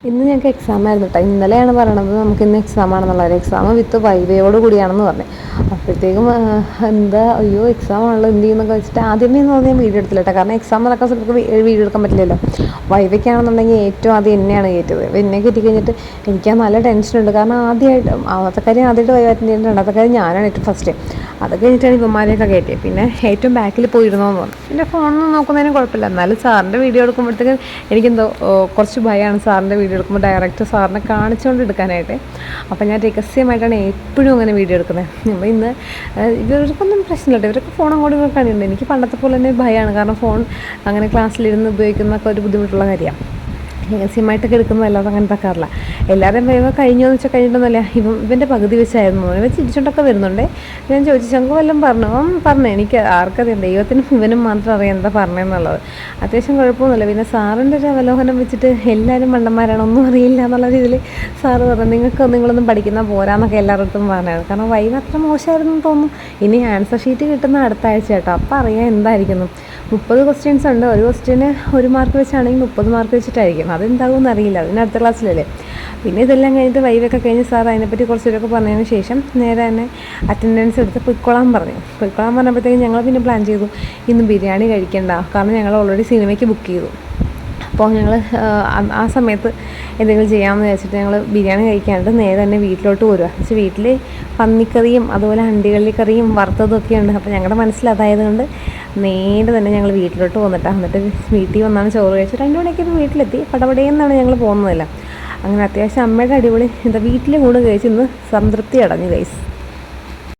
ഇന്ന് ഞങ്ങൾക്ക് എക്സാം ആയിരുന്നു കേട്ടോ. ഇന്നലെയാണ് പറയണത് നമുക്ക് ഇന്ന് എക്സാം ആണെന്നുള്ളത്. എക്സാം വിത്ത് വൈവയോട് കൂടിയാണെന്ന് പറഞ്ഞു. അപ്പോഴത്തേക്കും എന്താ അയ്യോ എക്സാം ആണല്ലോ എന്ത് ചെയ്യുന്നൊക്കെ വെച്ചിട്ട് ആദ്യമേ ഒന്നും ഞാൻ വീഡിയോ എടുത്തില്ല കേട്ടോ. കാരണം എക്സാം നടക്കാൻ സമയത്ത് വീഡിയോ എടുക്കാൻ പറ്റില്ലല്ലോ. വൈവയ്ക്കാണെന്നുണ്ടെങ്കിൽ ഏറ്റവും ആദ്യം എന്നെയാണ് കയറ്റിയത്. അപ്പോൾ എന്നെ കയറ്റി കഴിഞ്ഞിട്ട് എനിക്ക് നല്ല ടെൻഷനുണ്ട്. കാരണം ആദ്യത്തെ കാര്യം ആദ്യമായിട്ട് വൈവ അറ്റൻഡ് ചെയ്യുന്നുണ്ട്. രണ്ടാമത്തെ കാര്യം ഞാനാണ് ഏറ്റവും ഫസ്റ്റ്. അത് കഴിഞ്ഞിട്ടാണ് ഇവന്മാരെയൊക്കെ കയറ്റിയത്. പിന്നെ ഏറ്റവും ബാക്കിൽ പോയിരുന്നോന്ന് പറഞ്ഞു. എൻ്റെ ഫോണിൽ നോക്കുന്നതിനും കുഴപ്പമില്ല. എന്നാലും സാറിൻ്റെ വീഡിയോ എടുക്കുമ്പോഴത്തേക്കും എനിക്കെന്തോ കുറച്ച് ഭയമാണ് സാറിൻ്റെ വീഡിയോ എടുക്കുമ്പോൾ ഡയറക്റ്റ് സാറിനെ കാണിച്ചുകൊണ്ട് എടുക്കാനായിട്ട്. അപ്പോൾ ഞാൻ രഹസ്യമായിട്ടാണ് എപ്പോഴും അങ്ങനെ വീഡിയോ എടുക്കുന്നത്. നമ്മൾ ഇന്ന് ഇവർക്കൊന്നും പ്രശ്നമില്ല. ഇവരൊക്കെ ഫോൺ അങ്ങോട്ടും ഇങ്ങോട്ട് കാണിയുണ്ട്. എനിക്ക് പണ്ടത്തെ പോലെ തന്നെ ഭയമാണ്. കാരണം ഫോൺ അങ്ങനെ ക്ലാസ്സിലിരുന്ന് ഉപയോഗിക്കുന്നതൊക്കെ ഒരു ബുദ്ധിമുട്ടുള്ള കാര്യമാണ്. രഹസ്യമായിട്ടൊക്കെ എടുക്കുന്നതല്ലാതെ അങ്ങനെ തക്കാറില്ല. എല്ലാവരും വൈവ കഴിഞ്ഞോ എന്ന് വെച്ചാൽ കഴിഞ്ഞിട്ടൊന്നുമില്ല. ഇവൻ്റെ പകുതി വെച്ചായിരുന്നു. ഇവൻ ചിരിച്ചോണ്ടൊക്കെ വരുന്നുണ്ട്. ഞാൻ ചോദിച്ചു ശങ്കു വല്ലതും പറഞ്ഞു എനിക്ക് ആർക്കറിയാം, ദൈവത്തിനും ഇവനും മാത്രം അറിയാം എന്താ പറഞ്ഞതെന്നുള്ളത്. അത്യാവശ്യം കുഴപ്പമൊന്നുമില്ല. പിന്നെ സാറിൻ്റെ ഒരു അവലോകനം വെച്ചിട്ട് എല്ലാവരും മണ്ടന്മാരാണ്, ഒന്നും അറിയില്ല എന്നുള്ള രീതിയിൽ സാറ് പറഞ്ഞു നിങ്ങളൊന്നും പഠിക്കുന്ന പോരാന്നൊക്കെ എല്ലാവരുടെ പറഞ്ഞായിരുന്നു. കാരണം വൈവ അത്ര മോശമായിരുന്നു തോന്നുന്നു. ഇനി ആൻസർ ഷീറ്റ് കിട്ടുന്ന അടുത്ത ആഴ്ച കേട്ടോ. അപ്പോൾ അറിയാം എന്തായിരിക്കുന്നു. 30 ക്വസ്റ്റ്യൻസ് ഉണ്ട്. ഒരു ക്വസ്റ്റ്യന് 1 മാർക്ക് വെച്ചാണെങ്കിൽ 30 മാർക്ക് വെച്ചിട്ടായിരിക്കും. അതെന്താകുമെന്ന് അറിയില്ല. അതിന് അടുത്ത ക്ലാസ്സിലല്ലേ. പിന്നെ ഇതെല്ലാം കഴിഞ്ഞിട്ട് വൈവൊക്കെ കഴിഞ്ഞ് സാർ അതിനെപ്പറ്റി കുറച്ചൊക്കെ പറഞ്ഞതിന് ശേഷം നേരെ തന്നെ അറ്റൻഡൻസ് എടുത്ത് പൊയ്ക്കോളാൻ പറഞ്ഞപ്പോഴത്തേക്കും ഞങ്ങൾ പിന്നെ പ്ലാൻ ചെയ്തു ഇന്ന് ബിരിയാണി കഴിക്കണ്ട. കാരണം ഞങ്ങൾ ഓൾറെഡി സിനിമയ്ക്ക് ബുക്ക് ചെയ്തു. അപ്പോൾ ഞങ്ങൾ ആ സമയത്ത് എന്തെങ്കിലും ചെയ്യാമെന്ന് വെച്ചിട്ട് ഞങ്ങൾ ബിരിയാണി കഴിക്കാണ്ട് നേരെ തന്നെ വീട്ടിലോട്ട് പോരുക. പക്ഷേ വീട്ടിൽ പന്നിക്കറിയും അതുപോലെ അണ്ടികള്ളിക്കറിയും വറുത്തതും ഒക്കെ ഉണ്ട്. അപ്പോൾ ഞങ്ങളുടെ മനസ്സിൽ അതായതുകൊണ്ട് നേരെ തന്നെ ഞങ്ങൾ വീട്ടിലോട്ട് പോന്നിട്ടാണ്. എന്നിട്ട് വീട്ടിൽ വന്നാണ് ചോറ് കഴിച്ചിട്ട് 2 മണിക്ക് വീട്ടിലെത്തി. പടപടയെന്നാണ് ഞങ്ങൾ പോകുന്നതല്ല. അങ്ങനെ അത്യാവശ്യം അമ്മയുടെ അടിപൊളി വീട്ടിലെ കൂടെ കഴിച്ച് ഇന്ന് സംതൃപ്തി അടഞ്ഞു ഗൈസ്.